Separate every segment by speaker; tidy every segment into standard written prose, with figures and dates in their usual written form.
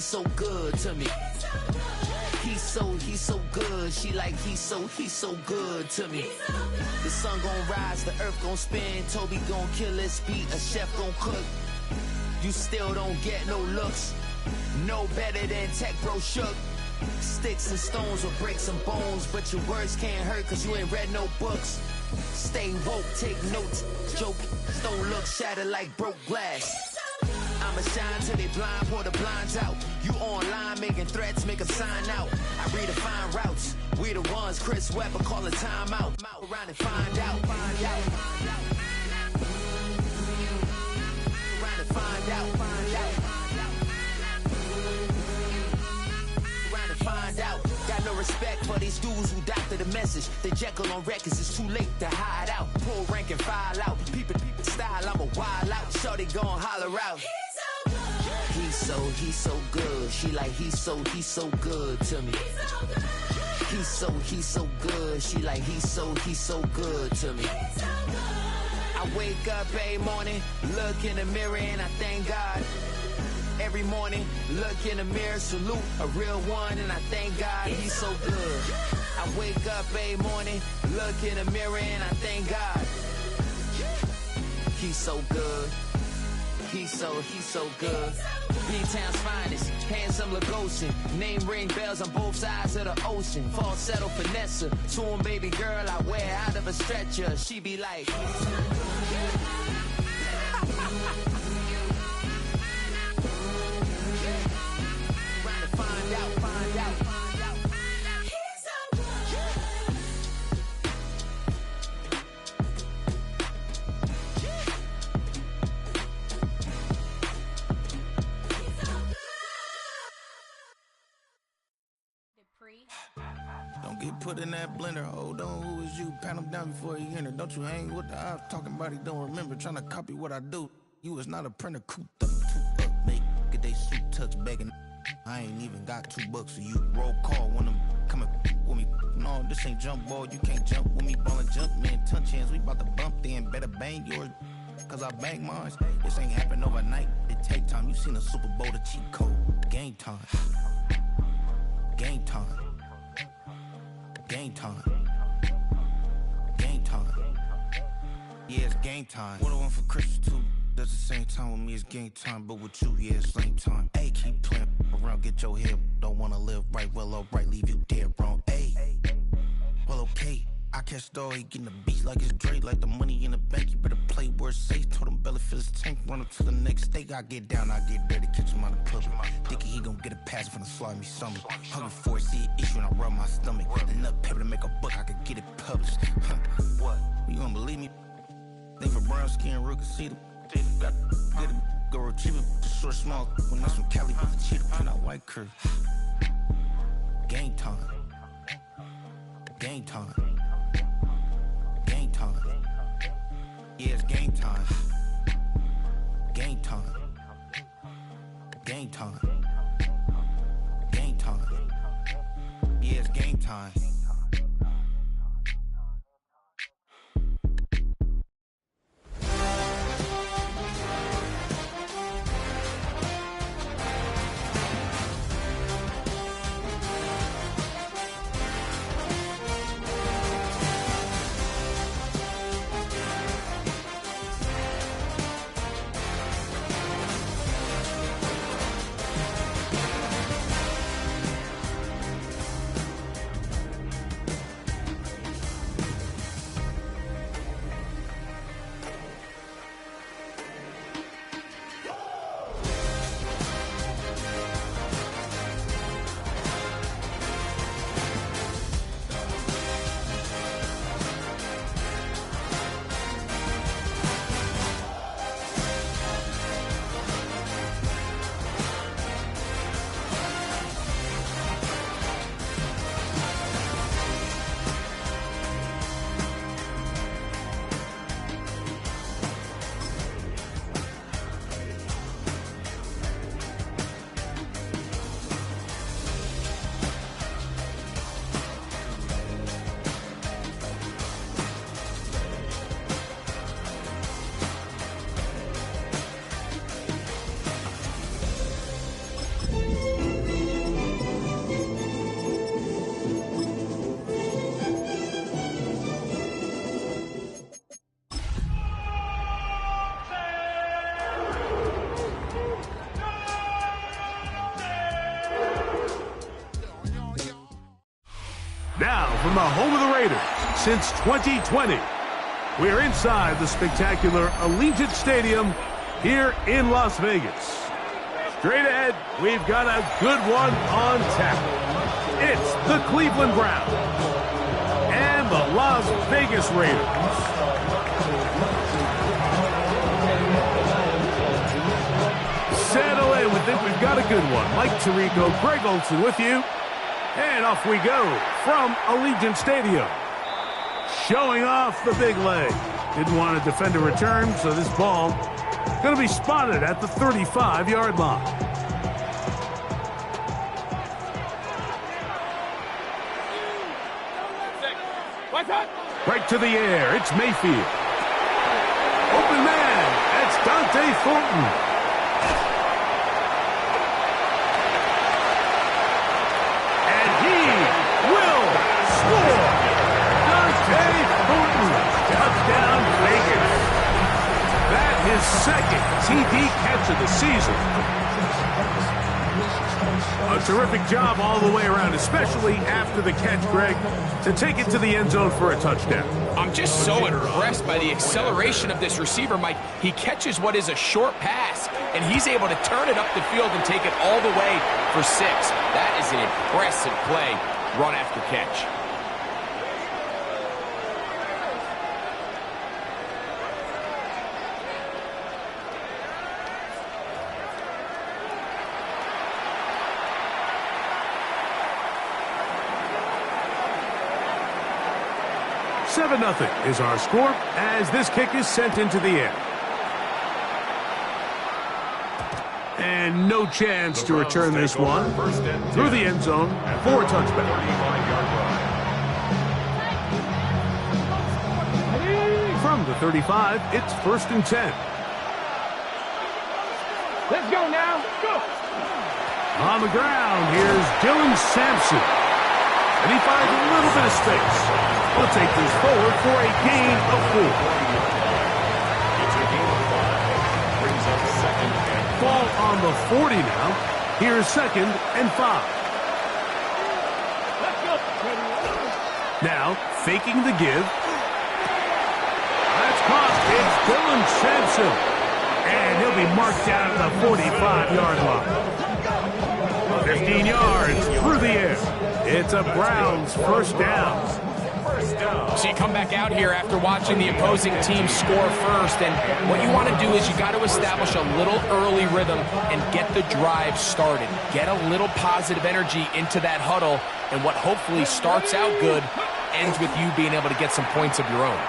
Speaker 1: he's so good to me. He's so good. She like he's so good to me. The sun gon' rise, the earth gon' spin. Toby gon' kill his beat, a chef gon' cook. You still don't get no looks. No better than Tech Bro Shook. Sticks and stones will break some bones, but your words can't hurt cause you ain't read no books. Stay woke, take notes, joke, don't look shattered like broke glass. I'ma shine till they blind, pour the blinds out. You online making threats, make them sign out. I redefine routes, we the ones Chris Webber call a timeout. Around and find out, find out. Around and find out, find out. Around and find out. Got no respect for these dudes who doctor the message. The Jekyll on records, it's too late to hide out. Pull rank and file out. People style, I'm a wild out. Shorty gon' holler out. He's so good. She like he's so good to me. He's so good. She like he's so good to me. I wake up every morning, look in the mirror and I thank God. Every morning, look in the mirror, salute a real one and I thank God he's so good. I wake up every morning, look in the mirror and I thank God. He's so good. He's so good. B-Town's finest, handsome Lagosian. Name ring bells on both sides of the ocean. Falsetto finesse, to him baby girl I wear out of a stretcher. She be like find out, find out, find out. He's so good.
Speaker 2: Don't get put in that blender. Hold on, who is you? Pat him down before he enter. Don't you hang with the ops talking about he don't remember. Trying to copy what I do. You is not a printer. Cooped up, too up, make get they suit touch begging. I ain't even got $2 for you. Roll call when I'm coming with me. No, this ain't jump ball. You can't jump with me. Ballin' jump, man. Touch hands. We bout to bump then. Better bang yours. Cause I bang mine. This ain't happen overnight. It take time. You seen a Super Bowl, the cheat code. Game time. Game time. Game time. Game time. Yeah, it's game time. What I want for Christmas too. Does the same time with me, it's game time. But with you, yeah, it's same time. Hey, keep playing around, get your head. Don't wanna live right, well, alright, leave you dead wrong. Hey, well, okay. I catch the dog, he getting the beats like it's Dre. Like the money in the bank, you better play where it's safe. Told him belly fill his tank, run up to the next steak. I get down, I get dirty, catch him on the club. Thinking he gon' get a pass from the slide me something. Hungry for it, see an issue and I rub my stomach. Enough paper to make a book, I could get it published. What? You don't believe me? Think for brown skin, real can see them. Got get it, go retrieve it, just short small. When that's from Cali, but the cheetah print out white curve. Game time. Game time. Game time. Yeah, it's game time. Game time. Game time. Game time. Yeah, it's game time.
Speaker 3: Now, from the home of the Raiders since 2020, we're inside the spectacular Allegiant Stadium here in Las Vegas. Straight ahead, we've got a good one on tap. It's the Cleveland Browns and the Las Vegas Raiders. Settle in. We think we've got a good one. Mike Tirico, Greg Olsen with you. And off we go from Allegiant Stadium. Showing off the big leg. Didn't want to defend a return, so this ball going to be spotted at the 35-yard line. Right to the air. It's Mayfield. Open man. That's Dante Thornton. Touchdown, Vegas. That is second TD catch of the season. A terrific job all the way around, especially after the catch, Greg, to take it to the end zone for a touchdown.
Speaker 4: I'm just so impressed by the acceleration of this receiver, Mike. He catches what is a short pass, and he's able to turn it up the field and take it all the way for 6. That is an impressive play, run after catch.
Speaker 3: Nothing is our score as this kick is sent into the air. And no chance to return this one through the end zone for a touchback. From the 35, it's 1st and 10.
Speaker 5: Let's go now. Go.
Speaker 3: On the ground, here's Dylan Sampson. And he finds a little bit of space. We'll take this forward for a gain of 4. Ball on the 40 now. Here's 2nd and 5. Now, faking the give. That's caught. It's Dylan Sampson. And he'll be marked down at the 45-yard line. 15 yards through the air. It's a Browns first down.
Speaker 4: So you come back out here after watching the opposing team score first, and what you want to do is you got to establish a little early rhythm and get the drive started. Get a little positive energy into that huddle, and what hopefully starts out good ends with you being able to get some points of your own.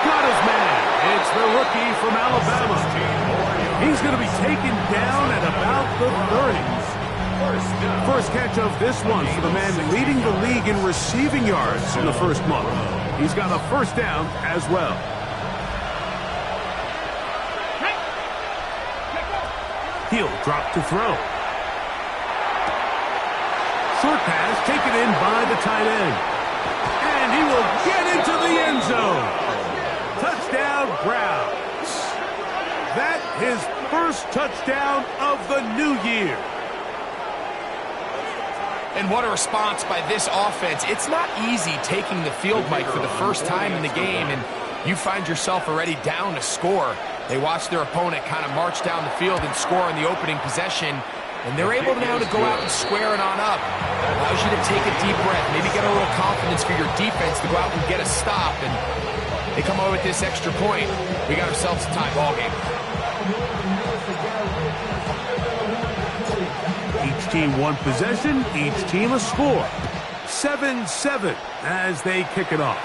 Speaker 3: Got his man. It's the rookie from Alabama. He's going to be taken down at about the 30. First catch of this one for the man leading the league in receiving yards in the first month. He's got a first down as well. He'll drop to throw. Short pass taken in by the tight end. And he will get into the end zone. Touchdown, Browns. That his first touchdown of the new year.
Speaker 4: And what a response by this offense. It's not easy taking the field, Mike, for the first time in the game, and you find yourself already down to score. They watch their opponent kind of march down the field and score in the opening possession, and they're able now to go out and square it on up. It allows you to take a deep breath, maybe get a little confidence for your defense to go out and get a stop, and they come over with this extra point. We got ourselves a tie ball game.
Speaker 3: Each team one possession, each team a score. 7-7 as they kick it off.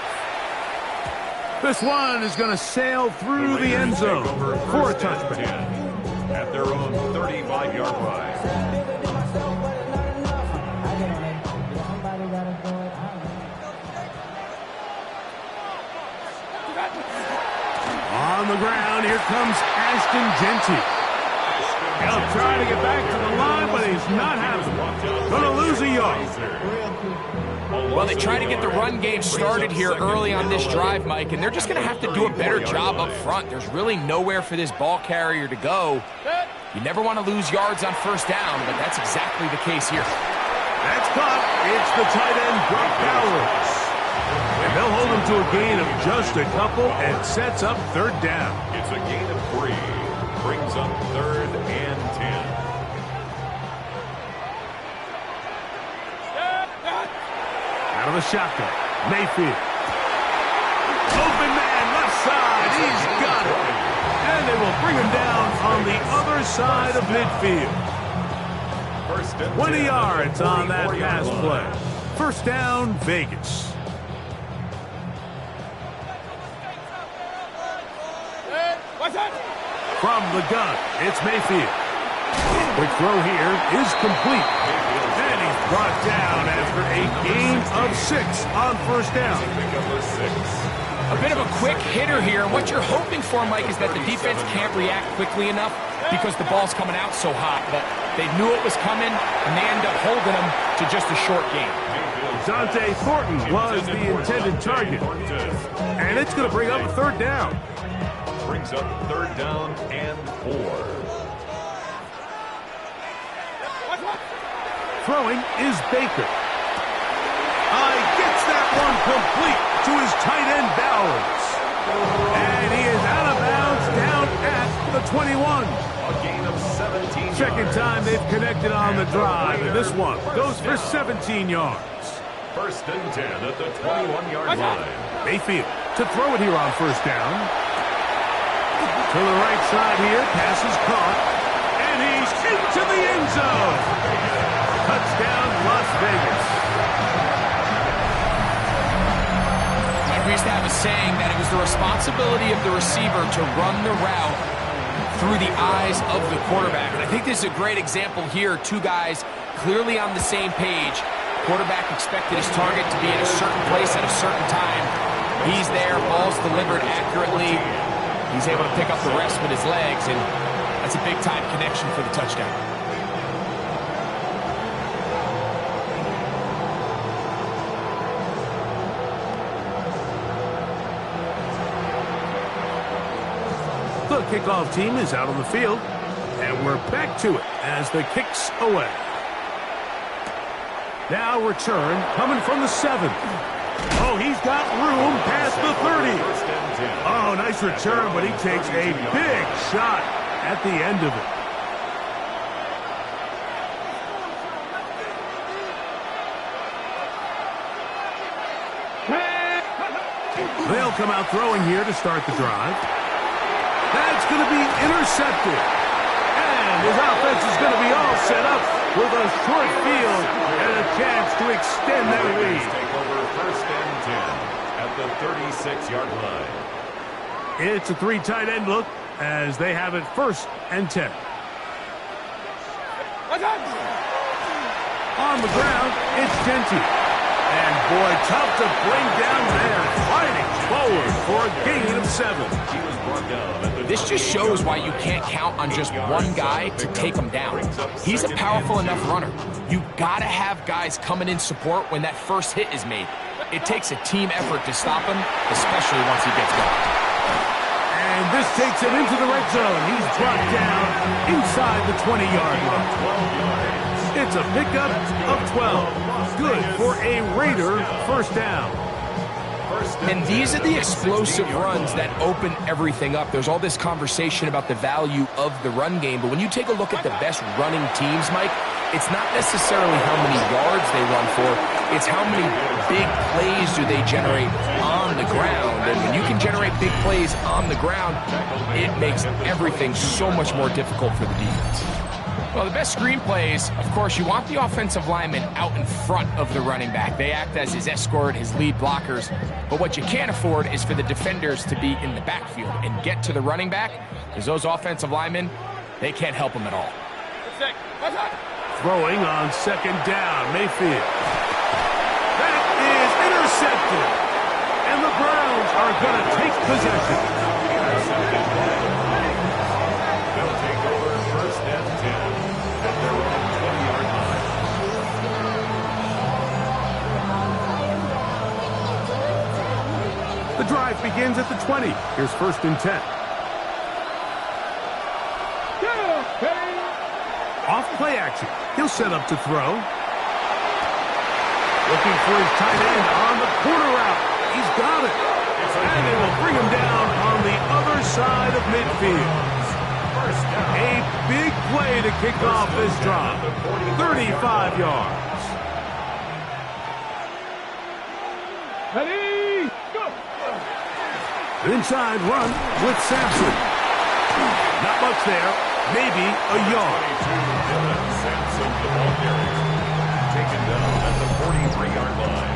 Speaker 3: This one is going to sail through the end zone for a touchback.
Speaker 6: At their own 35-yard line.
Speaker 3: On the ground, here comes Ashton Jeanty. He'll try to get back to the line, but he's not having it. Going to lose a yard.
Speaker 4: Well, they try to get the run game started here early on this drive, Mike, and they're just going to have to do a better job up front. There's really nowhere for this ball carrier to go. You never want to lose yards on first down, but that's exactly the case here.
Speaker 3: That's caught. It's the tight end, Brock Bowers. And they'll hold him to a gain of just a couple and sets up third down.
Speaker 6: It's a gain of 3. Brings up 3rd and 10.
Speaker 3: Out of the shotgun, Mayfield. Open man, left side. He's got it. And they will bring him down on the other side of midfield. 20 yards on that pass play. First down, Vegas. From the gun, it's Mayfield. Quick throw here is complete. And he's brought down after a gain of 6 on first down.
Speaker 4: A bit of a quick hitter here. And what you're hoping for, Mike, is that the defense can't react quickly enough because the ball's coming out so hot. But they knew it was coming, and they end up holding them to just a short gain.
Speaker 3: Dante Thornton was the intended target. And it's going to bring up a third down.
Speaker 6: Brings up 3rd down and 4.
Speaker 3: Throwing is Baker. Gets that one complete to his tight end, Bowers. And he is out of bounds down at the 21.
Speaker 6: A gain of 17
Speaker 3: Second time they've connected on the drive, and this one goes for 17 yards.
Speaker 6: 1st and 10 at the 21-yard line.
Speaker 3: Mayfield to throw it here on first down. To the right side here, pass is caught, and he's into the end zone. Touchdown, Las Vegas.
Speaker 4: We used to have a saying that it was the responsibility of the receiver to run the route through the eyes of the quarterback. And I think this is a great example here. 2 guys clearly on the same page. Quarterback expected his target to be in a certain place at a certain time. He's there, ball's delivered accurately. He's able to pick up the rest with his legs, and that's a big-time connection for the touchdown.
Speaker 3: The kickoff team is out on the field, and we're back to it as the kick's away. Now return coming from the 7. Oh, he's got room past the 30. Oh, nice return, but he takes a big shot at the end of it. They'll come out throwing here to start the drive. That's going to be intercepted. And his offense is going to be all set up with a short field and a chance to extend their lead.
Speaker 6: Take over 1st and 10 at the 36-yard line.
Speaker 3: It's a 3 tight end look as they have it 1st and 10. On the ground, it's Genty. And boy, tough to bring down there. Fighting forward for a gain of 7.
Speaker 6: He was brought down at the
Speaker 4: This just shows why you can't count on just one guy to take him down. He's a powerful enough runner. You gotta have guys coming in support when that first hit is made. It takes a team effort to stop him, especially once he gets going.
Speaker 3: And this takes him into the red zone. He's brought down inside the 20-yard line. It's a pickup of 12. Good for a Raider first down.
Speaker 4: And these are the explosive runs that open everything up. There's all this conversation about the value of the run game, but when you take a look at the best running teams, Mike, it's not necessarily how many yards they run for, it's how many big plays do they generate on the ground. And when you can generate big plays on the ground, it makes everything so much more difficult for the defense. Well, the best screen plays, of course, you want the offensive lineman out in front of the running back. They act as his escort, his lead blockers. But what you can't afford is for the defenders to be in the backfield and get to the running back, because those offensive linemen, they can't help him at all.
Speaker 3: Throwing on 2nd down, Mayfield. That is intercepted. And the Browns are going to take possession.
Speaker 6: They'll take over 1st and 10 at their own 20-yard line.
Speaker 3: The drive begins at the 20. Here's 1st and 10. Off play action. He'll set up to throw. Looking for his tight end on the corner route. He's got it. And they will bring him down on the other side of midfield. A big play to kick off this drive. 35 yards.
Speaker 5: Ready, go!
Speaker 3: Inside run with Sampson. Not much there. Maybe a yard.
Speaker 6: Sampson, the ball carrier. Taken down at the 43-yard line.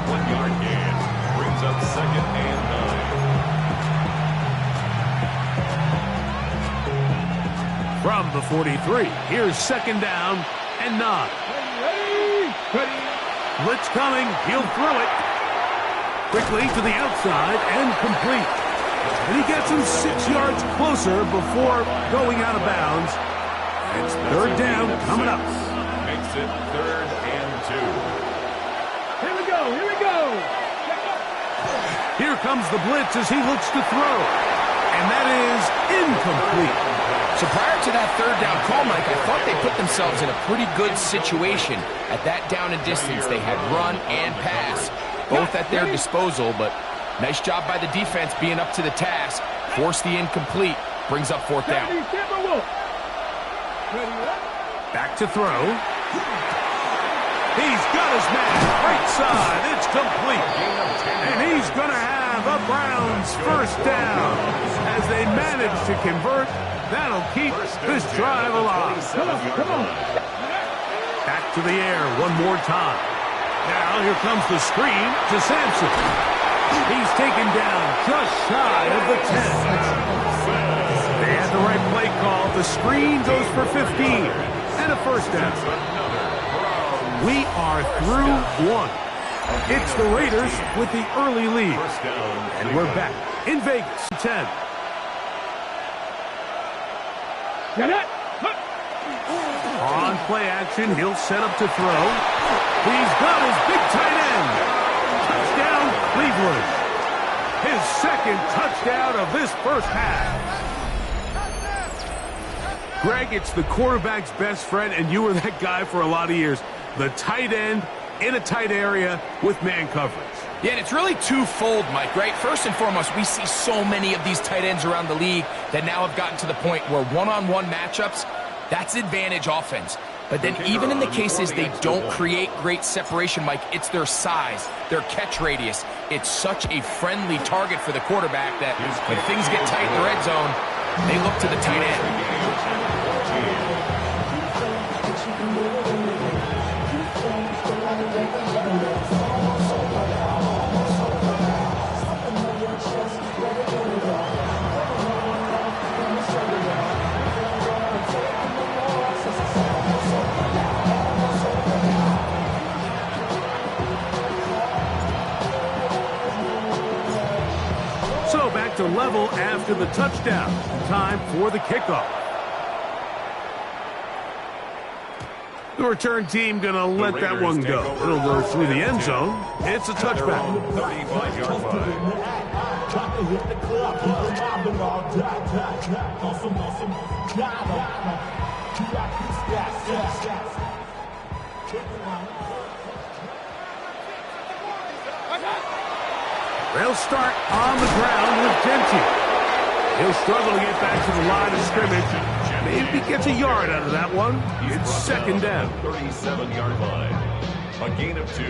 Speaker 6: 1-yard gain. Brings up 2nd and 9.
Speaker 3: From the 43, here's 2nd down and 9.
Speaker 5: Ready.
Speaker 3: Blitz coming. He'll throw it. Quickly to the outside and complete. And he gets him 6 yards closer before going out of bounds. It's 3rd down coming up.
Speaker 6: Makes it 3rd and 2.
Speaker 5: Here we go.
Speaker 3: Here comes the blitz as he looks to throw. And that is incomplete.
Speaker 4: So prior to that 3rd down call, Mike, I thought they put themselves in a pretty good situation. At that down and distance, they had run and pass, both at their disposal, but nice job by the defense being up to the task. Force the incomplete, brings up 4th down.
Speaker 3: Back to throw. He's got his man right side. It's complete. And he's going to have a Browns 1st down. As they manage to convert, that'll keep this drive alive.
Speaker 5: Come on.
Speaker 3: Back to the air one more time. Now here comes the screen to Sampson. He's taken down just shy of the 10. They had the right play call. The screen goes for 15 and a 1st down. We are through 1. It's the Raiders with the early lead. And we're back in Vegas. 10.
Speaker 5: Get it.
Speaker 3: On play action, he'll set up to throw. He's got his big tight end. Touchdown, Cleveland. His 2nd touchdown of this 1st half. Greg, it's the quarterback's best friend, and you were that guy for a lot of years. The tight end in a tight area with man coverage.
Speaker 4: Yeah, and it's really twofold, Mike, right? First and foremost, we see so many of these tight ends around the league that now have gotten to the point where one-on-one matchups, that's advantage offense. But then even in the cases they don't create great separation, Mike, it's their size, their catch radius. It's such a friendly target for the quarterback that when things get tight in the red zone, they look to the tight end.
Speaker 3: So back to level after the touchdown. Time for the kickoff. The return team going to let that one go. It'll go through the end zone. It's a touchback.
Speaker 6: 35-yard
Speaker 3: They'll start on the ground with Gentry. He'll struggle to get back to the line of scrimmage. Maybe gets a yard out of that one. It's 2nd down.
Speaker 6: 37-yard line. A gain of 2.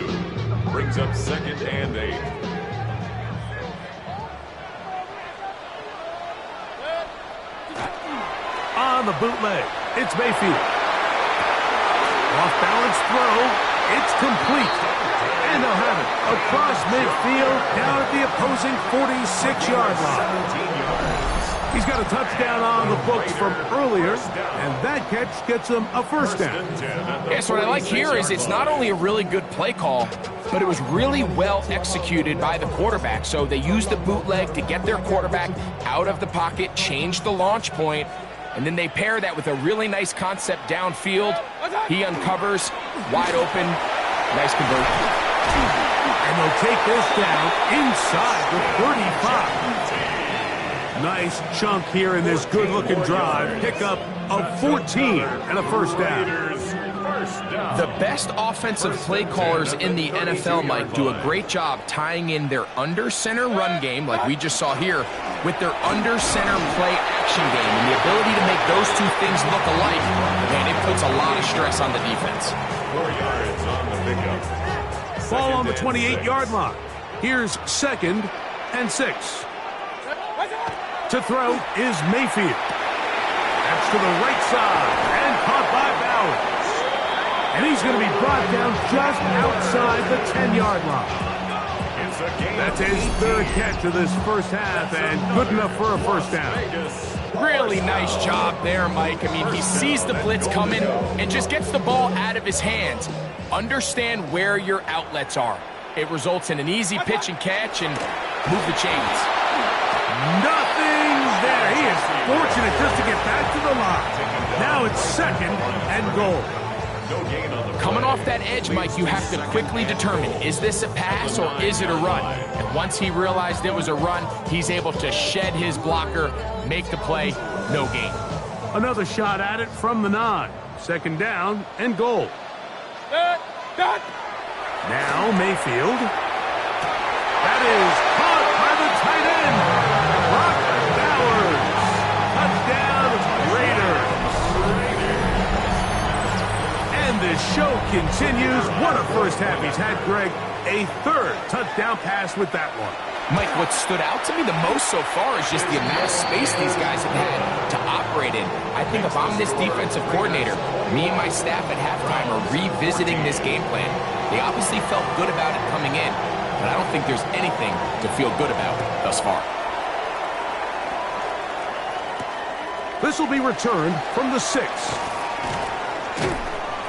Speaker 6: Brings up 2nd and 8.
Speaker 3: On the bootleg, it's Mayfield. Off-balance throw. It's complete. And they'll have it across midfield down at the opposing 46-yard line. He's got a touchdown on the books from earlier, and that catch gets him a 1st down.
Speaker 4: Yeah, so what I like here is it's not only a really good play call, but it was really well executed by the quarterback. So they used the bootleg to get their quarterback out of the pocket, change the launch point, and then they pair that with a really nice concept downfield. He uncovers, wide open, nice conversion.
Speaker 3: And they'll take this down inside the 35. Nice chunk here in this good-looking drive. Pickup of 14 and a 1st down.
Speaker 6: First down.
Speaker 4: The best offensive play callers in the NFL, Mike, do a great job tying in their under-center run game, like we just saw here, with their under-center play action game. And the ability to make those two things look alike, man, it puts a lot of stress on the defense.
Speaker 6: 4 yards on the pickup.
Speaker 3: Ball on the 28-yard line. Here's 2nd and 6. To throw is Mayfield. That's to the right side and caught by Bowers. And he's going to be brought down just outside the 10-yard line. That's his 3rd catch of this first half and good enough for a first down.
Speaker 4: Really nice job there, Mike. I mean, he sees the blitz coming and just gets the ball out of his hands. Understand where your outlets are. It results in an easy pitch and catch and move the chains.
Speaker 3: Nothing's there. He is fortunate just to get back to the line. Now it's 2nd and goal.
Speaker 4: Coming off that edge, Mike, you have to quickly determine, is this a pass or is it a run? And once he realized it was a run, he's able to shed his blocker, make the play, no gain.
Speaker 3: Another shot at it from the 9. 2nd down and goal. Now Mayfield. That is caught by the tight end. Brock Bowers. Touchdown Raiders. And the show continues. What a first half he's had, Greg. A 3rd touchdown pass with that one.
Speaker 4: Mike, what stood out to me the most so far is just the amount of space these guys have had to operate in. I think if I'm this defensive coordinator, me and my staff at halftime are revisiting this game plan. They obviously felt good about it coming in, but I don't think there's anything to feel good about thus far.
Speaker 3: This will be returned from the 6.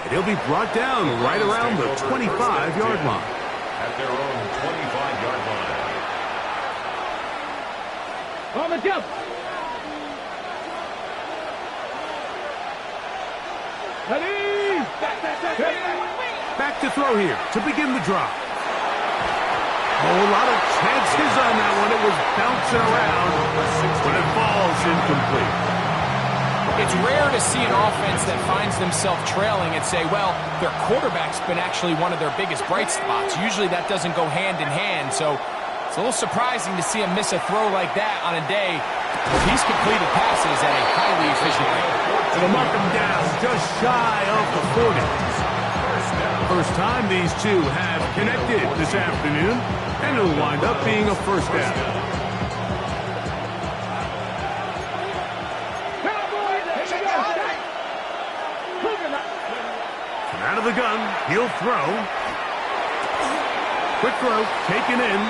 Speaker 3: And he'll be brought down right around the 25-yard line.
Speaker 6: At their own 25-yard line.
Speaker 5: On the jump. Ready.
Speaker 3: Back to throw here to begin the drive. Oh, a lot of chances on that one. It was bouncing around, but it falls incomplete.
Speaker 4: It's rare to see an offense that finds themselves trailing and say, well, their quarterback's been actually one of their biggest bright spots. Usually that doesn't go hand in hand, so it's a little surprising to see him miss a throw like that on a day where he's completed passes at a highly efficient rate.
Speaker 3: It'll mark him down just shy of the 40. First time these two have connected this afternoon, and it'll wind up being a first down. Out of the gun, he'll throw. Quick throw, taken in.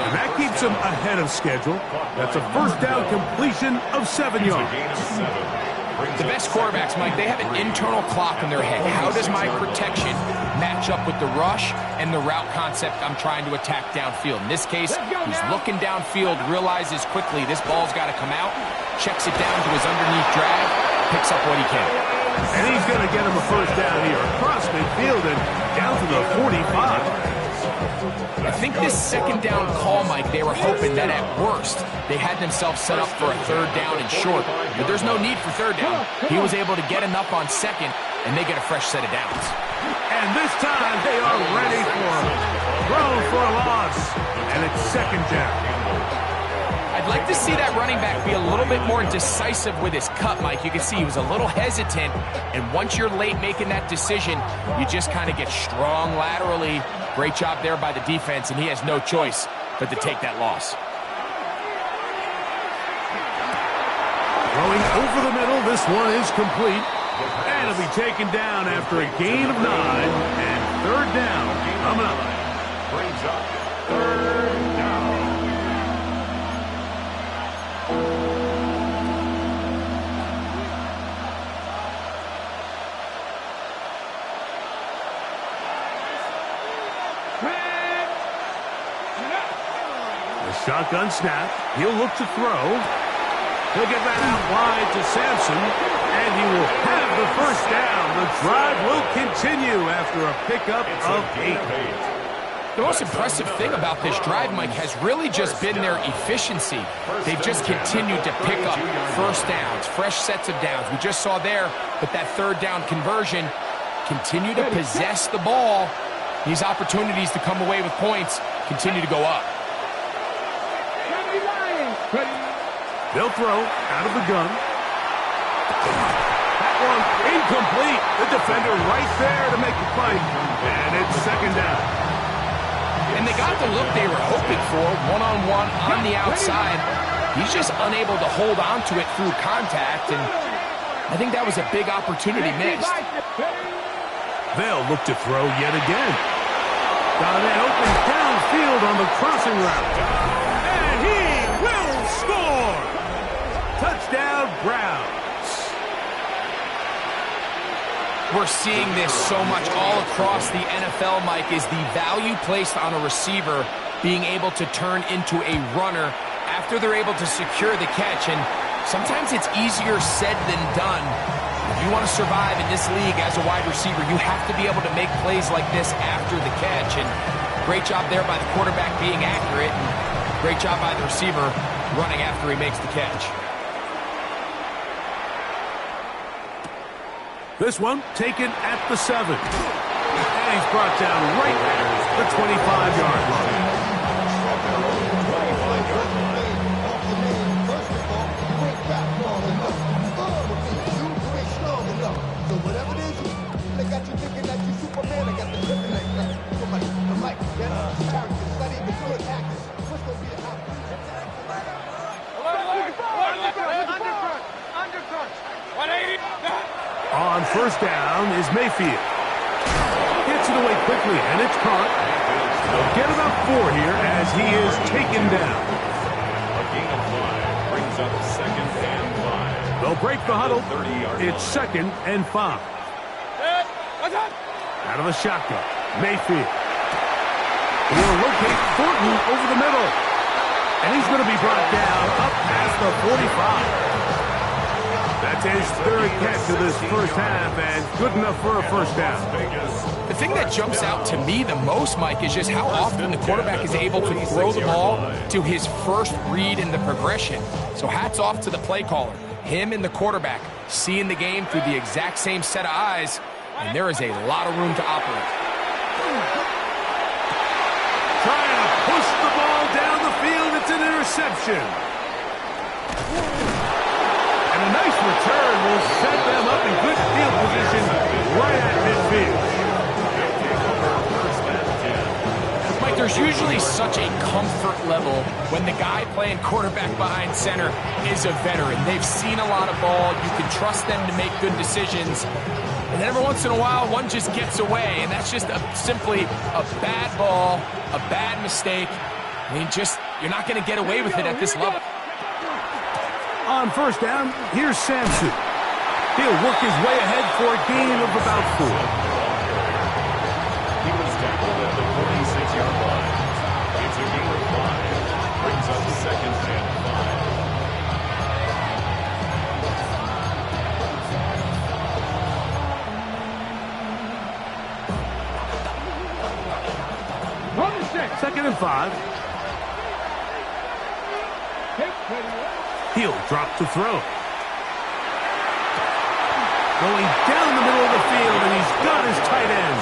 Speaker 3: And that keeps him ahead of schedule. That's a first down completion of 7 yards.
Speaker 4: The best quarterbacks, Mike, they have an internal clock in their head. How does my protection match up with the rush and the route concept I'm trying to attack downfield? In this case, he's looking downfield, realizes quickly this ball's got to come out, checks it down to his underneath drag, picks up what he can.
Speaker 3: And he's going to get him a first down here across midfield and down to the 45.
Speaker 4: I think this 2nd down call, Mike, they were hoping that at worst they had themselves set up for a 3rd down and short. But there's no need for 3rd down. He was able to get enough on 2nd, and they get a fresh set of downs.
Speaker 3: And this time they are ready for him. Throw for a loss. And it's 2nd down.
Speaker 4: I'd like to see that running back be a little bit more decisive with his cut, Mike. You can see he was a little hesitant, and once you're late making that decision, you just kind of get strong laterally. Great job there by the defense, and he has no choice but to take that loss.
Speaker 3: Throwing over the middle, this one is complete. And it'll be taken down after a gain of 9, and 3rd down coming up.
Speaker 6: Brings up 3rd down.
Speaker 3: Shotgun snap. He'll look to throw. He'll get that out wide to Sampson, and he will have the first down. The drive will continue after a pickup of 8.
Speaker 4: The most impressive thing about this drive, Mike, has really just been their efficiency. They've just continued to pick up first downs, fresh sets of downs. We just saw there with that 3rd down conversion, continue to possess the ball, these opportunities to come away with points continue to go up.
Speaker 3: They'll throw out of the gun. That one incomplete. The defender right there to make the fight. And it's second down.
Speaker 4: And they got the look they were hoping for, one-on-one on the outside. He's just unable to hold on to it through contact, and I think that was a big opportunity missed.
Speaker 3: They'll look to throw yet again. Got an open downfield on the crossing route. And he will score! Touchdown, Browns.
Speaker 4: We're seeing this so much all across the NFL, Mike, is the value placed on a receiver being able to turn into a runner after they're able to secure the catch. And sometimes it's easier said than done. If you want to survive in this league as a wide receiver, you have to be able to make plays like this after the catch. And great job there by the quarterback being accurate. And great job by the receiver running after he makes the catch.
Speaker 3: This one taken at the 7. And he's brought down right at the 25-yard line. On first down is Mayfield. Gets it away quickly, and it's caught. They'll get about 4 here as he is taken down.
Speaker 6: A gain of 5 brings up second and 5.
Speaker 3: They'll break the huddle. It's second and 5. Out of the shotgun, Mayfield. He'll locate Thornton over the middle. And he's going to be brought down up past the 45. That's his third catch of this first half, and good enough for a first down.
Speaker 4: The thing that jumps out to me the most, Mike, is just how often the quarterback is able to throw the ball to his first read in the progression. So hats off to the play caller. Him and the quarterback seeing the game through the exact same set of eyes, and there is a lot of room to operate.
Speaker 3: Trying to push the ball down the field. It's an interception. And a nice return will set them up in good field position right at midfield.
Speaker 4: Mike, there's usually such a comfort level when the guy playing quarterback behind center is a veteran. They've seen a lot of ball. You can trust them to make good decisions. And then every once in a while, one just gets away, and that's just simply a bad ball, a bad mistake. I mean, you're not going to get away with it at this level.
Speaker 3: On first down, here's Sampson. He'll work his way ahead for a gain of about 4.
Speaker 6: He was tackled at the 46-yard line. It's a gain of 5. Brings up second and
Speaker 3: 5. Second and 5. He'll drop to throw. Going down the middle of the field, and he's got his tight end.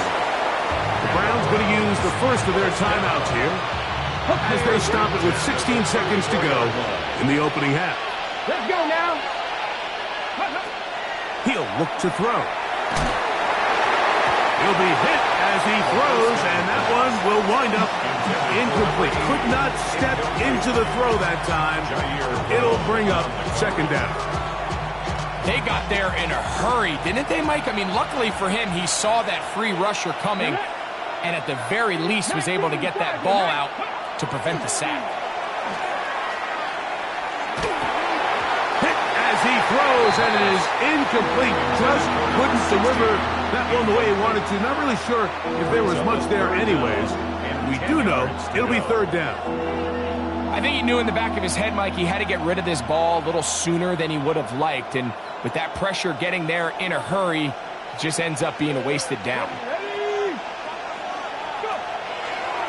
Speaker 3: The Browns going to use the first of their timeouts here as they stop it with 16 seconds to go in the opening half.
Speaker 5: Let's go now.
Speaker 3: He'll look to throw. He'll be hit as he throws, and that one will wind up incomplete. Could not step into the throw that time. It'll bring up second down.
Speaker 4: They got there in a hurry, didn't they, Mike? I mean, luckily for him, he saw that free rusher coming, and at the very least was able to get that ball out to prevent the sack.
Speaker 3: Hit as he throws, and it is incomplete. Just couldn't deliver that one the way he wanted to. Not really sure if there was much there anyways. We do know it'll be third down.
Speaker 4: I think he knew in the back of his head, Mike, he had to get rid of this ball a little sooner than he would have liked. And with that pressure getting there in a hurry, it just ends up being a wasted down.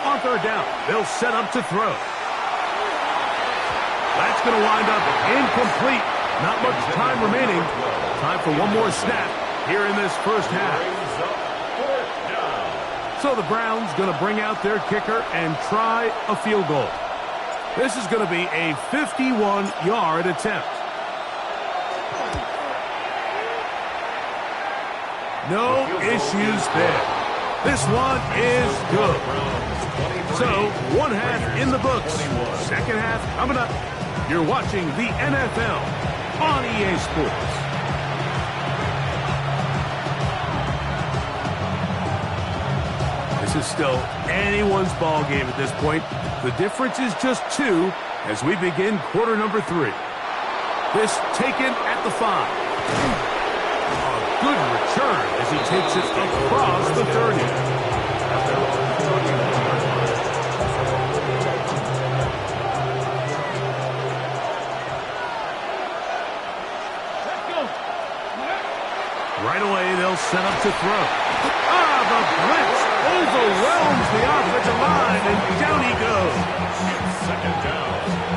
Speaker 3: On third down, they'll set up to throw. That's going to wind up incomplete. Not much time remaining. Time for one more snap here in this first half. So the Browns going to bring out their kicker and try a field goal. This is going to be a 51-yard attempt. No issues there. This one is good. So, one half in the books. Second half coming up. You're watching the NFL on EA Sports. This is still anyone's ball game at this point. The difference is just 2 as we begin quarter number 3. This taken at the 5. A good return as he takes it across the 30. Right away, they'll set up to throw. The blitz overwhelms the offensive line, and down he goes.
Speaker 6: Second down.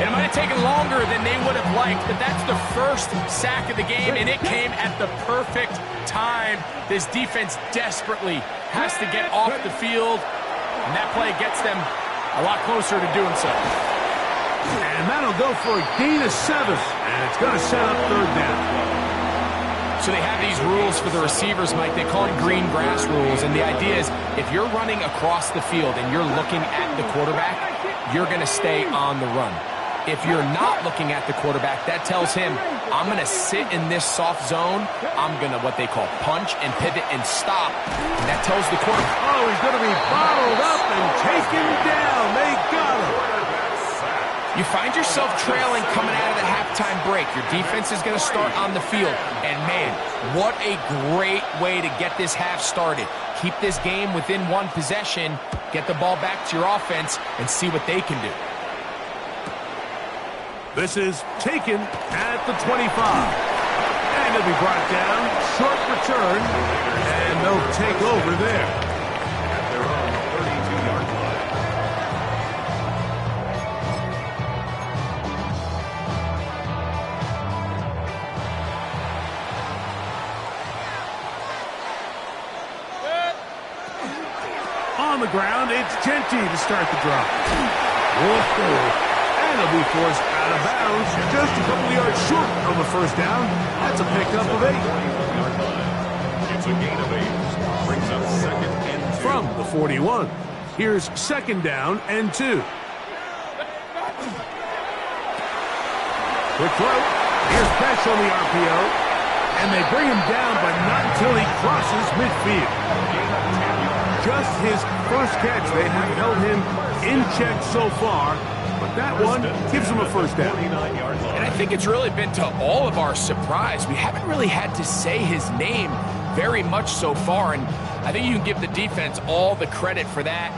Speaker 4: It might have taken longer than they would have liked, but that's the first sack of the game, and it came at the perfect time. This defense desperately has to get off the field, and that play gets them a lot closer to doing so.
Speaker 3: And that'll go for a gain of 7, and it's going to set up third down.
Speaker 4: So they have these rules for the receivers, Mike. They call it green grass rules. And the idea is if you're running across the field and you're looking at the quarterback, you're going to stay on the run. If you're not looking at the quarterback, that tells him, I'm going to sit in this soft zone. I'm going to what they call punch and pivot and stop. And that tells the quarterback.
Speaker 3: Oh, he's going to be bottled up and taken down. They got him.
Speaker 4: You find yourself trailing coming out of the halftime break. Your defense is going to start on the field. And, man, what a great way to get this half started. Keep this game within 1 possession, get the ball back to your offense, and see what they can do.
Speaker 3: This is taken at the 25. And it'll be brought down. Short return. And they'll take over there.
Speaker 6: At their own 32-yard line.
Speaker 3: On the ground, it's Genty to start the drive. And he'll be forced out of bounds just a couple yards short of a first down. That's a pickup of 8.
Speaker 6: It's a gain of 8. Brings up second and 2.
Speaker 3: From the 41. Here's second down and 2. Quick throw. Here's Pesh on the RPO. And they bring him down, but not until he crosses midfield. Just his first catch. They have held him in check so far, but that one gives him a first down.
Speaker 4: And I think it's really been to all of our surprise. We haven't really had to say his name very much so far, and I think you can give the defense all the credit for that.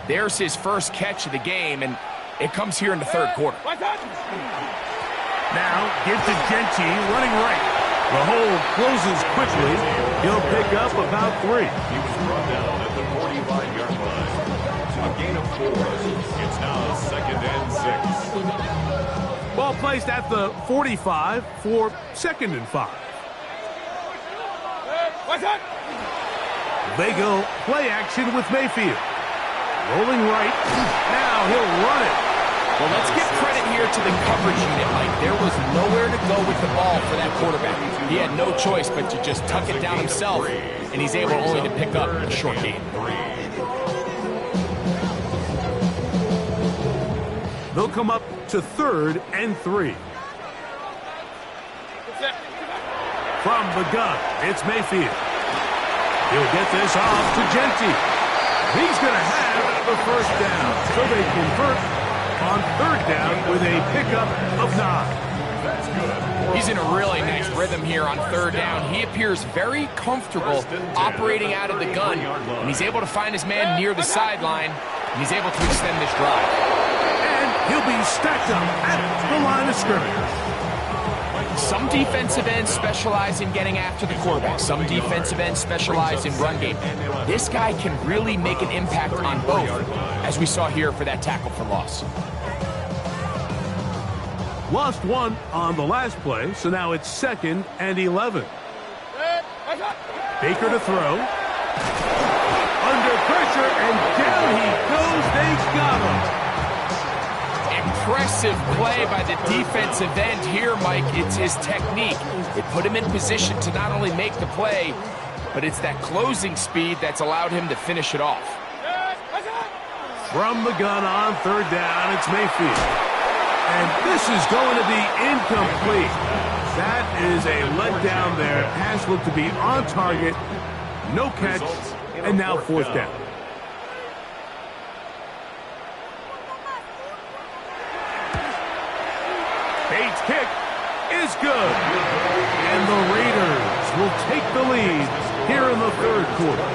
Speaker 4: There's his first catch of the game, and it comes here in the third quarter.
Speaker 3: Now, give to Genty, running right. The hole closes quickly. He'll pick up about 3.
Speaker 6: He was brought down at the 45-yard line. A gain of 4. It's now second and 6.
Speaker 3: Ball placed at the 45 for second and 5. They go play action with Mayfield. Rolling right. Now he'll run it.
Speaker 4: Well, let's give credit here to the coverage unit, Mike. There was nowhere to go with the ball for that quarterback. He had no choice but to just tuck it down himself, and he's able only to pick up a short gain.
Speaker 3: They'll come up to third and 3. From the gun, it's Mayfield. He'll get this off to Genty. He's going to have the first down, so they convert on third down with a pickup of 9.
Speaker 6: That's good.
Speaker 4: He's in a really nice rhythm here on third down. He appears very comfortable operating out of the gun, and he's able to find his man near the sideline, and he's able to extend this drive.
Speaker 3: And he'll be stacked up at the line of scrimmage.
Speaker 4: Some defensive ends specialize in getting after the quarterback. Some defensive ends specialize in run game. This guy can really make an impact on both, as we saw here for that tackle for loss.
Speaker 3: Lost 1 on the last play, so now it's second and 11. Baker to throw. under pressure, and down he goes. They got him.
Speaker 4: Impressive play by the defensive end here, Mike. It's his technique. It put him in position to not only make the play, but it's that closing speed that's allowed him to finish it off.
Speaker 3: From the gun on third down, it's Mayfield. And this is going to be incomplete. That is a letdown there. Pass looked to be on target. No catch, and now fourth down. Bates' kick is good. And the Raiders will take the lead here in the third quarter.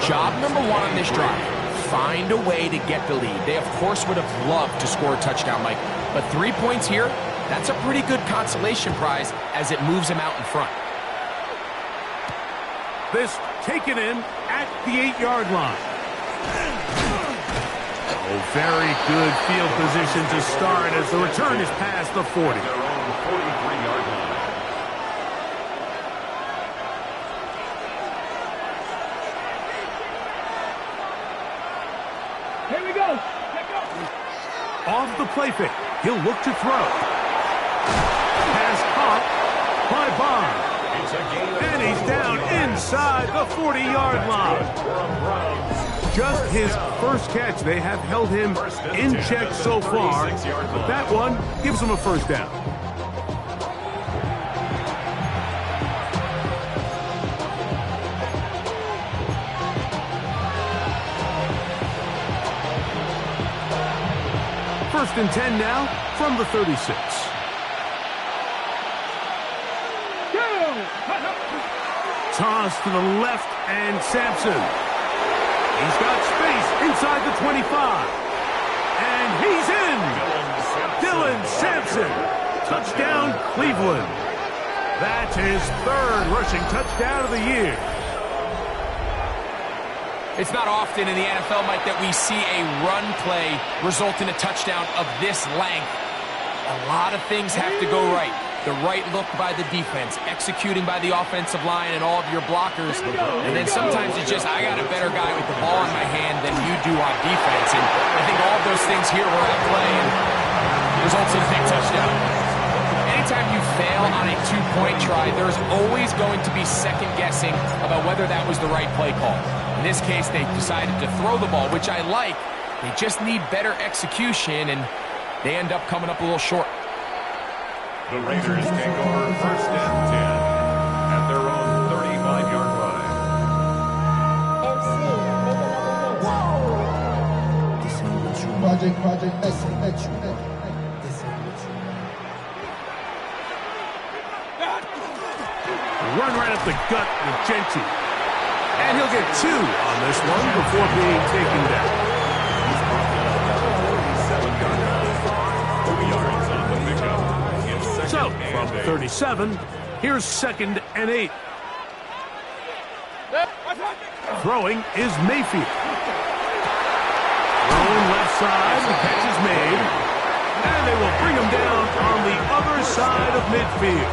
Speaker 4: Job number one on this drive, find a way to get the lead. They, of course, would have loved to score a touchdown, Mike. But 3 points here, that's a pretty good consolation prize as it moves them out in front.
Speaker 3: This taken in at the 8-yard line. Oh, very good field position to start as the return is past the 40.
Speaker 6: They're on the 43-yard line.
Speaker 5: Here we go.
Speaker 3: Off the play fake, he'll look to throw. Pass caught by Bond. And he's down inside the 40-yard line. Just his first catch. They have held him in check so far, but that one gives him a first down. First and 10 now from the 36. Toss to the left, and Sampson. He's got space inside the 25. And he's in! Dylan Sampson. Touchdown, Cleveland. That's his third rushing touchdown of the year.
Speaker 4: It's not often in the NFL, Mike, that we see a run play result in a touchdown of this length. A lot of things have to go right. The right look by the defense, executing by the offensive line and all of your blockers. And then sometimes it's just, I got a better guy with the ball in my hand than you do on defense. And I think all of those things here were at play and results in a big touchdown. Anytime you fail on a two-point try, there's always going to be second guessing about whether that was the right play call. In this case, they decided to throw the ball, which I like. They just need better execution, and they end up coming up a little short.
Speaker 6: The Raiders take over first and 10 at their own 35-yard line.
Speaker 7: Project S.
Speaker 3: Run right up the gut with Genty. And he'll get 2 on this one before being taken down. So, from 37, here's 2nd and 8. Throwing is Mayfield. Thrown left side, the catch is made. And they will bring him down on the other side of midfield.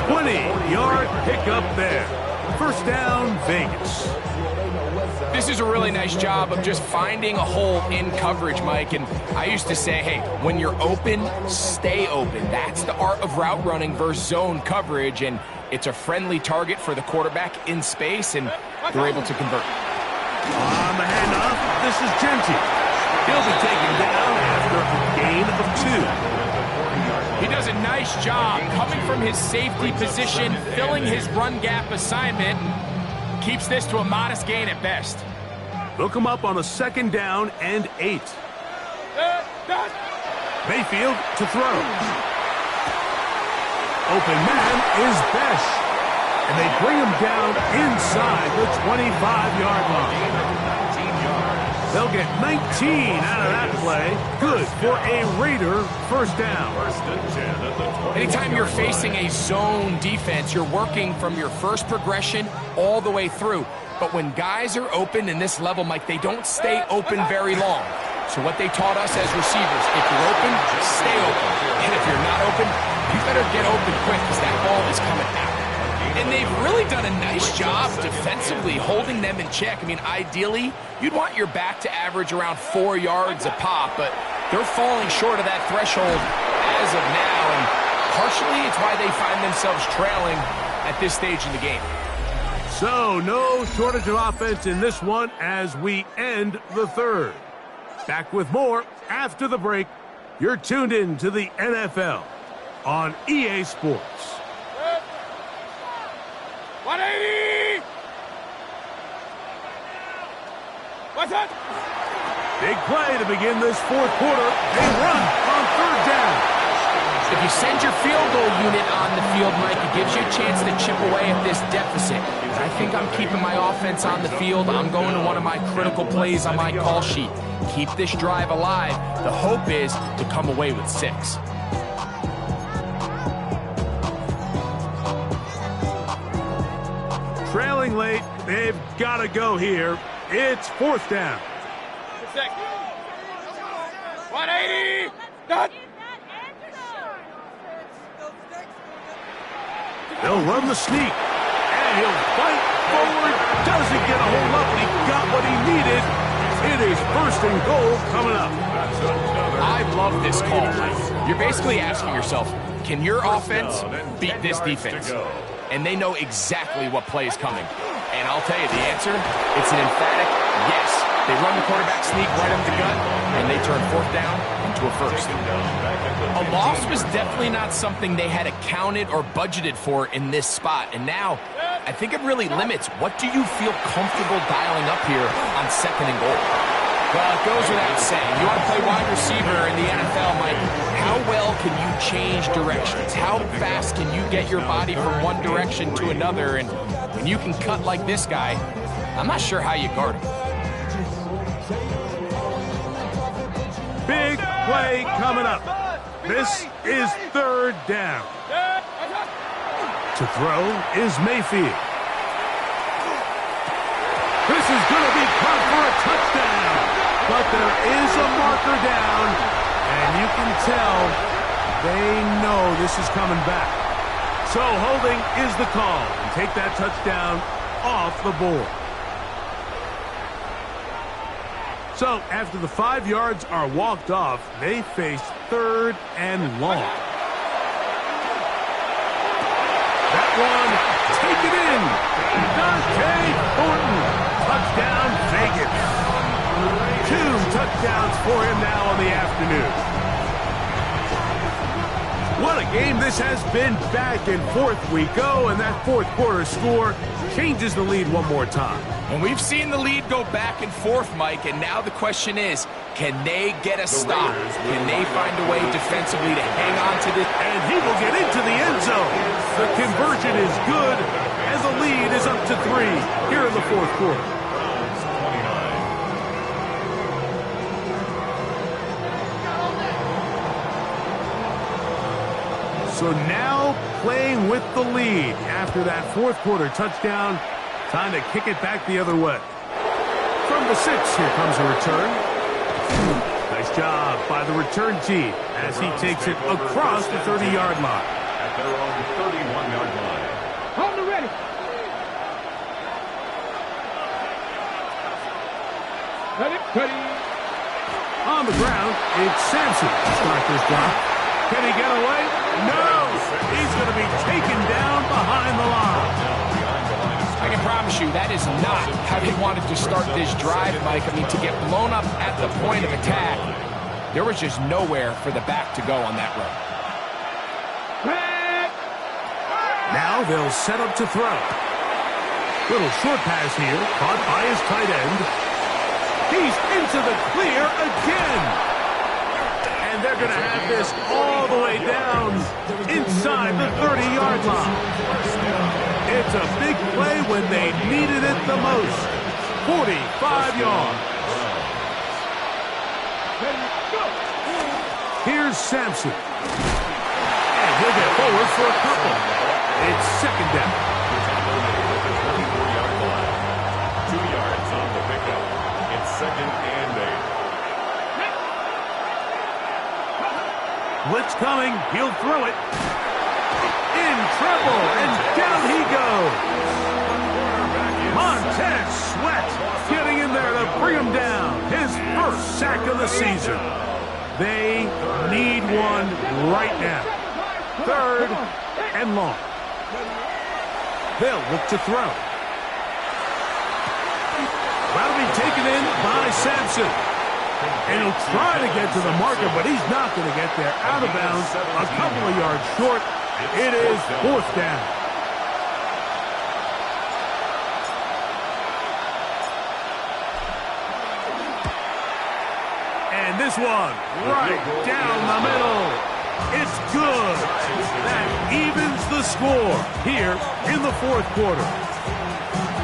Speaker 3: 20-yard pickup there. First down, Vegas.
Speaker 4: This is a really nice job of just finding a hole in coverage, Mike. And I used to say, hey, when you're open, stay open. That's the art of route running versus zone coverage. And it's a friendly target for the quarterback in space, and they're able to convert.
Speaker 3: On the handoff, this is Genty. He'll be taken down after a gain of 2.
Speaker 4: He does a nice job coming from his safety position, filling his run gap assignment, and keeps this to a modest gain at best.
Speaker 3: They'll come up on a 2nd down and 8. Mayfield to throw. Open man is Besh. And they bring him down inside the 25-yard line. They'll get 19 out of that play. Good for a Raider first down.
Speaker 4: Anytime you're facing a zone defense, you're working from your first progression all the way through. But when guys are open in this level, Mike, they don't stay open very long. So what they taught us as receivers, if you're open, stay open. And if you're not open, you better get open quick because that ball is coming out. And they've really done a nice job defensively holding them in check. I mean, ideally, you'd want your back to average around 4 yards a pop, but they're falling short of that threshold as of now, and partially it's why they find themselves trailing at this stage in the game.
Speaker 3: So, no shortage of offense in this one as we end the third. Back with more after the break. You're tuned in to the NFL on EA Sports.
Speaker 5: 180! What's that?
Speaker 3: Big play to begin this fourth quarter. They run on third down.
Speaker 4: If you send your field goal unit on the field, Mike, it gives you a chance to chip away at this deficit. I think I'm keeping my offense on the field. I'm going to one of my critical plays on my call sheet. Keep this drive alive. The hope is to come away with 6.
Speaker 3: Trailing late, they've got to go here. It's fourth down.
Speaker 5: 180! Done!
Speaker 3: They'll run the sneak, and he'll fight forward. Doesn't get a hold up, but he got what he needed. It is first and goal coming up.
Speaker 4: I love this call. You're basically asking yourself, can your offense beat this defense? And they know exactly what play is coming. And I'll tell you the answer, it's an emphatic yes. They run the quarterback sneak right up the gut, and they turn fourth down into a first. A loss was definitely not something they had accounted or budgeted for in this spot. And now, I think it really limits what do you feel comfortable dialing up here on second and goal. Well, it goes without saying. You want to play wide receiver in the NFL, Mike. How well can you change directions? How fast can you get your body from one direction to another? And when you can cut like this guy, I'm not sure how you guard him.
Speaker 3: Big play coming up. This is third down. To throw is Mayfield. This is going to be caught for a touchdown. But there is a marker down, and you can tell they know this is coming back. So holding is the call. And take that touchdown off the board. So after the 5 yards are walked off, they face third and long. That one, take it in. Dante Thornton, touchdown Vegas. 2 touchdowns for him now on the afternoon. What a game this has been. Back and forth we go, and that fourth quarter score changes the lead one more time.
Speaker 4: And we've seen the lead go back and forth, Mike, and now the question is, can they get a stop? Can they find a way defensively to hang on to this?
Speaker 3: And he will get into the end zone. The conversion is good, and the lead is up to 3 here in the fourth quarter. So now playing with the lead after that fourth quarter touchdown. Time to kick it back the other way. From the 6, here comes a return. Nice job by the return team as he takes it across the 30-yard line.
Speaker 6: At their own 31-yard line.
Speaker 5: Hold it ready. Ready.
Speaker 3: On the ground, it's Sampson to start this drive. Can he get away? No! He's going to be taken down behind the line.
Speaker 4: I can promise you that is not how they wanted to start this drive, Mike. I mean, to get blown up at the point of attack, there was just nowhere for the back to go on that run.
Speaker 3: Now they'll set up to throw. Little short pass here, caught by his tight end. He's into the clear again. And they're going to have this all the way down inside the 30-yard line. It's a big play when they needed it the most. 45 yards. Here's Sampson. And he'll get forward for a couple. It's second down.
Speaker 6: 24-yard line. 2 yards on the pickup. It's second and 8.
Speaker 3: Blitz coming. He'll throw it. in trouble, and down he goes. Montez Sweat getting in there to bring him down. His first sack of the season. They need one right now. 3rd and long. They'll look to throw. That'll be taken in by Sampson. And he'll try to get to the marker, but he's not going to get there. Out of bounds, a couple of yards short. It is 4th down. And this one, right down the middle. It's good. That evens the score here in the 4th quarter.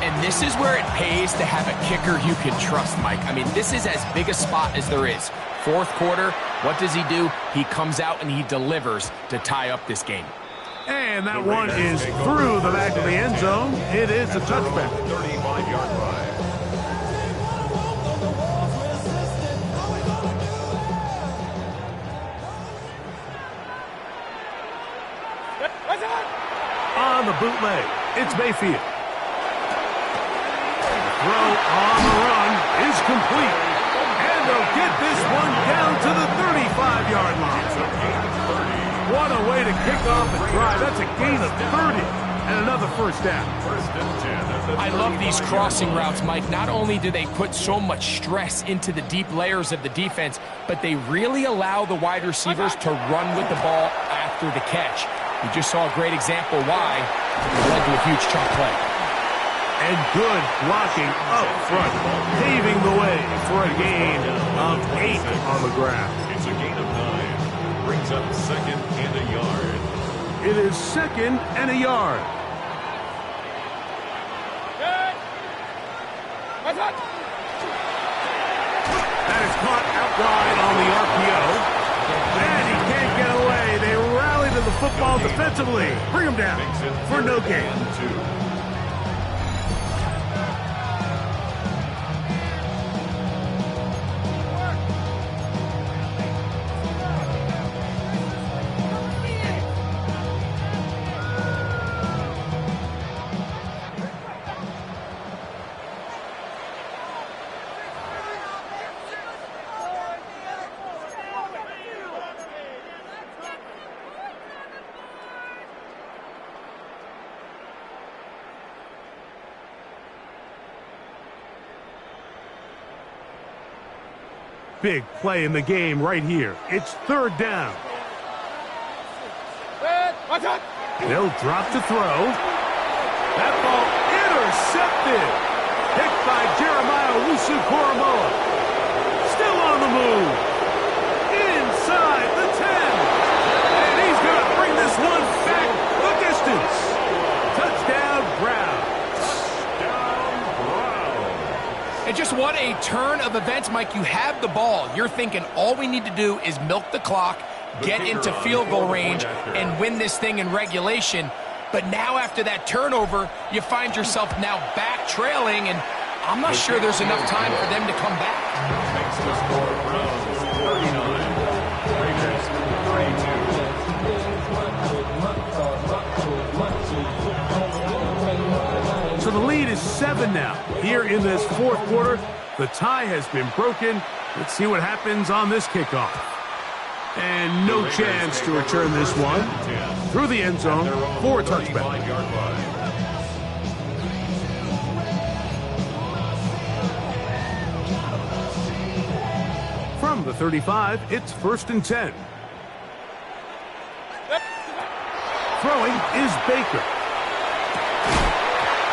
Speaker 4: And this is where it pays to have a kicker you can trust, Mike. I mean, this is as big a spot as there is. 4th quarter, what does he do? He comes out and he delivers to tie up this game.
Speaker 3: And that one is through the back of the end zone. It is a touchback.
Speaker 6: 35-yard line.
Speaker 3: On the bootleg, it's Mayfield. Throw on the run is complete. And they'll get this one down to the 35-yard line. What a way to kick off a drive. That's a gain of 30 and another first down.
Speaker 4: I love these crossing routes, Mike. Not only do they put so much stress into the deep layers of the defense, but they really allow the wide receivers to run with the ball after the catch. You just saw a great example why it led to a huge chunk play.
Speaker 3: And good blocking up front, paving the way for a gain of 8 on the ground.
Speaker 6: It's a gain of 9. Brings up 2nd and a yard.
Speaker 3: It is 2nd and a yard. That is caught out wide on the RPO. And he can't get away. They rally to the football defensively. Bring him down for no gain. Big play in the game right here. It's 3rd down. They'll drop to throw. That ball intercepted. Picked by Jeremiah Owusu-Koramoah. Still on the move. Inside the 10. And he's going to bring this one back the distance. Touchdown, Brown.
Speaker 4: And just what a turn of events, Mike. You have the ball. You're thinking all we need to do is milk the clock, get into field goal range, and win this thing in regulation. But now after that turnover, you find yourself now back trailing, and I'm not sure there's enough time for them to come back.
Speaker 6: Makes the score Browns 39. Raiders 32.
Speaker 3: So the lead is 7 now. Here in this 4th quarter, the tie has been broken. Let's see what happens on this kickoff. And no chance to return this one through the end zone for a touchback. From the 35, it's 1st and 10. Throwing is Baker.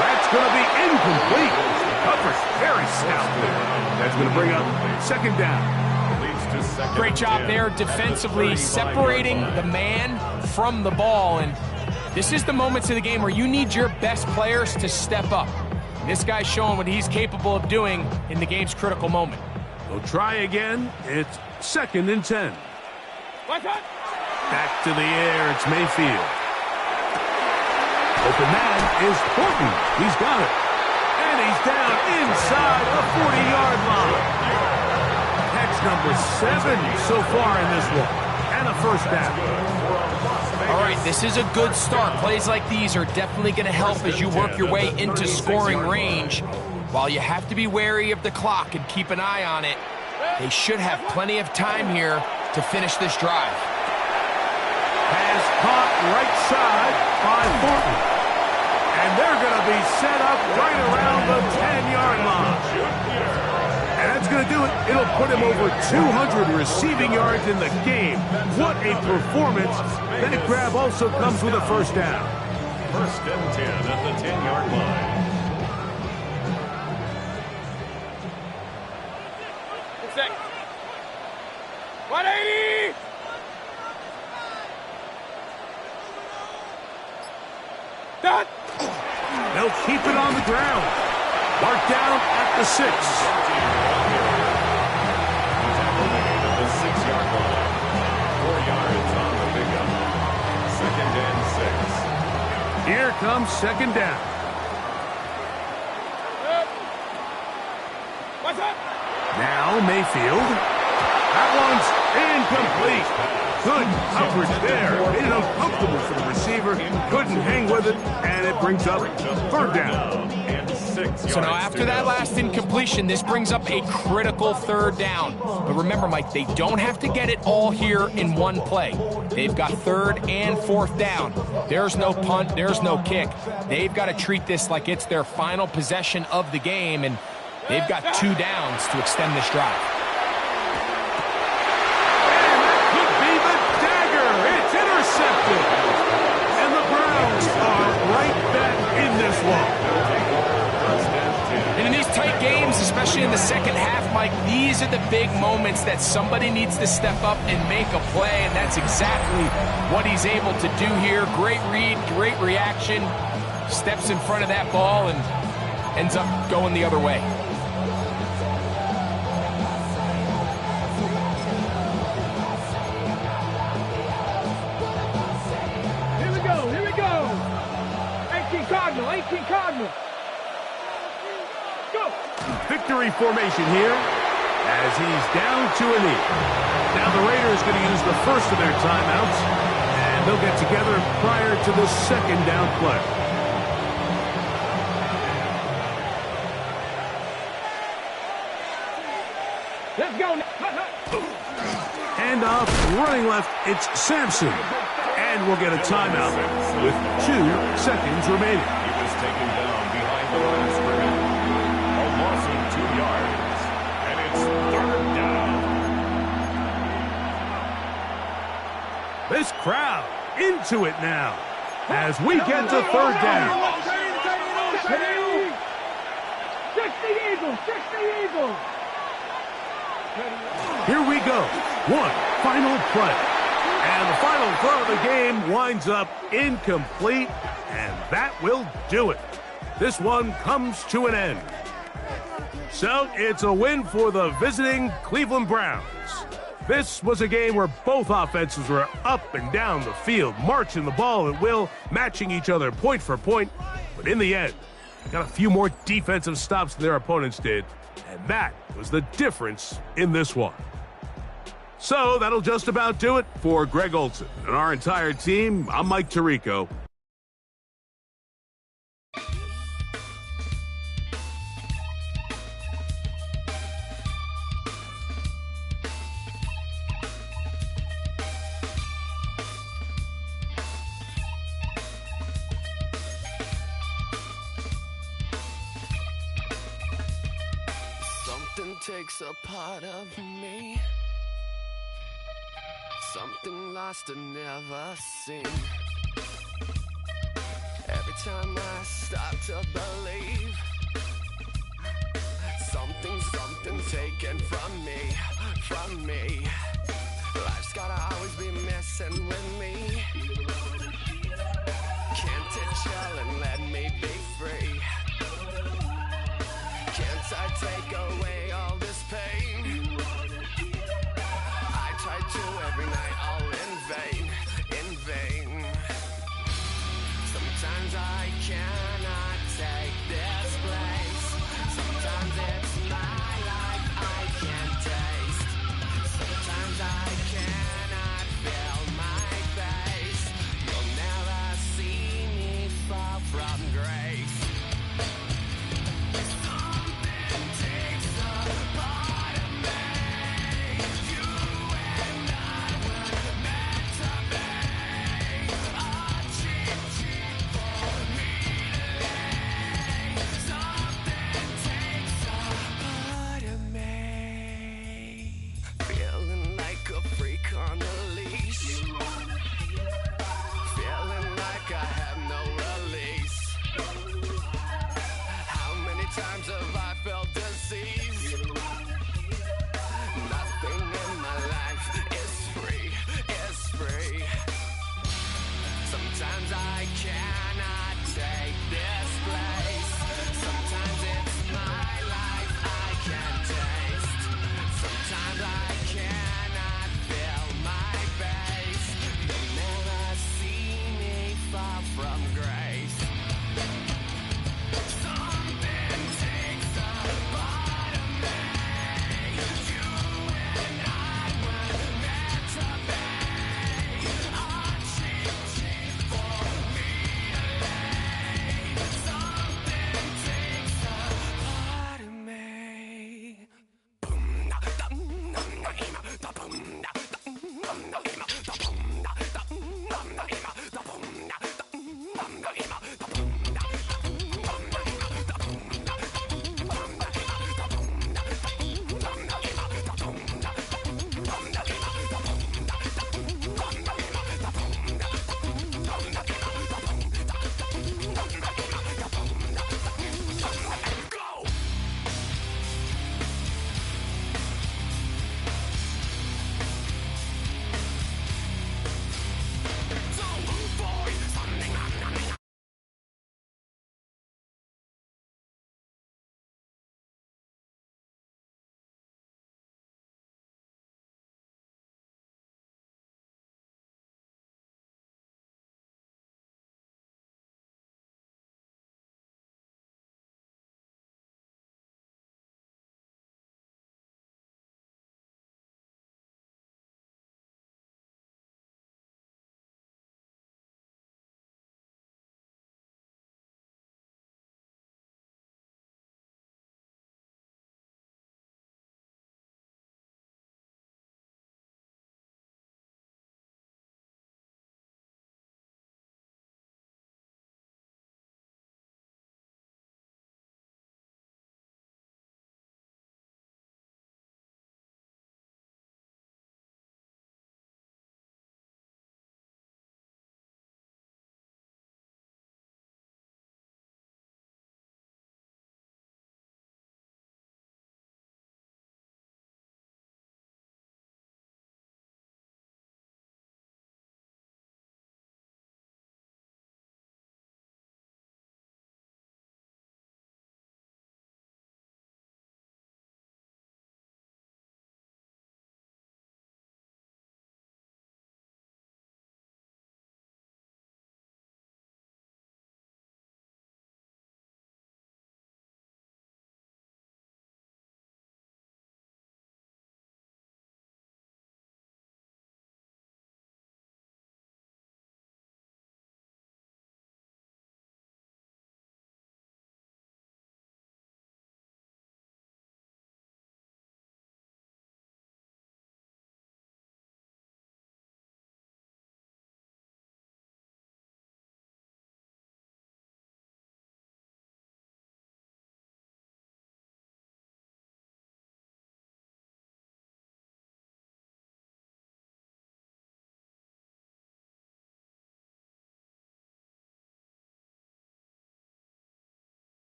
Speaker 3: That's going to be incomplete. Covers very stoutly. That's going to bring up 2nd down.
Speaker 4: Great job there defensively, separating the man from the ball. And this is the moments of the game where you need your best players to step up. And this guy's showing what he's capable of doing in the game's critical moment.
Speaker 3: They'll try again. It's 2nd and 10. Back to the air. It's Mayfield. Open man is Horton. He's got it. And he's down inside the 40-yard line. Catch number 7 so far in this one. And a first down.
Speaker 4: All right, this is a good start. Plays like these are definitely going to help as you work your way into scoring range. While you have to be wary of the clock and keep an eye on it, they should have plenty of time here to finish this drive.
Speaker 3: Has caught right side by Thornton. And they're going to be set up right around the 10-yard line. And that's going to do it. It'll put him over 200 receiving yards in the game. What a performance. That grab also comes with a first down.
Speaker 6: First and 10 at the 10-yard line.
Speaker 5: Sec. 180! Done!
Speaker 3: They'll keep it on the ground. Mark down at the 6.
Speaker 6: At the 6-yard line. 4 yards on the pickup. Second and 6.
Speaker 3: Here comes second down.
Speaker 5: What's up?
Speaker 3: Now Mayfield. That one's incomplete. Good coverage there. Made it uncomfortable for the receiver. Couldn't hang with it, and it brings up third down.
Speaker 6: And 6
Speaker 4: So now after that last incompletion, this brings up a critical third down. But remember, Mike, they don't have to get it all here in one play. They've got third and fourth down. There's no punt, there's no kick. They've got to treat this like it's their final possession of the game, and they've got 2 downs to extend this drive.
Speaker 3: Intercepted. And the Browns are right back in this one.
Speaker 4: And in these tight games, especially in the second half, Mike, these are the big moments that somebody needs to step up and make a play, and that's exactly what he's able to do here. Great read, great reaction, steps in front of that ball and ends up going the other way.
Speaker 5: Cardinal, 18 Cardinal. Go.
Speaker 3: Victory formation here as he's down to a knee. Now the Raiders going to use the first of their timeouts, and they'll get together prior to the second down play.
Speaker 5: Let's go.
Speaker 3: Hand off, running left, it's Sampson. And we'll get a timeout with 2 seconds remaining.
Speaker 6: He was taken down behind the line of scrimmage. A loss of 2 yards. And it's third down.
Speaker 3: This crowd into it now as we get to third down.
Speaker 5: 60 Eagles, 60 Eagles.
Speaker 3: Here we go. One final play. And the final throw of the game winds up incomplete, and that will do it. This one comes to an end. So it's a win for the visiting Cleveland Browns. This was a game where both offenses were up and down the field, marching the ball at will, matching each other point for point. But in the end, they got a few more defensive stops than their opponents did, and that was the difference in this one. So that'll just about do it for Greg Olsen and our entire team. I'm Mike Tirico.
Speaker 1: Something takes a part of me. Something lost and never seen. Every time I start to believe, something taken from me. Life's gotta always be messing with me. Can't it chill and let me be free? Can't I take away all this pain? I try to every night, all in vain. Sometimes I cannot take this place. Sometimes it's my life I can't taste. Sometimes I cannot feel my face. Time's up.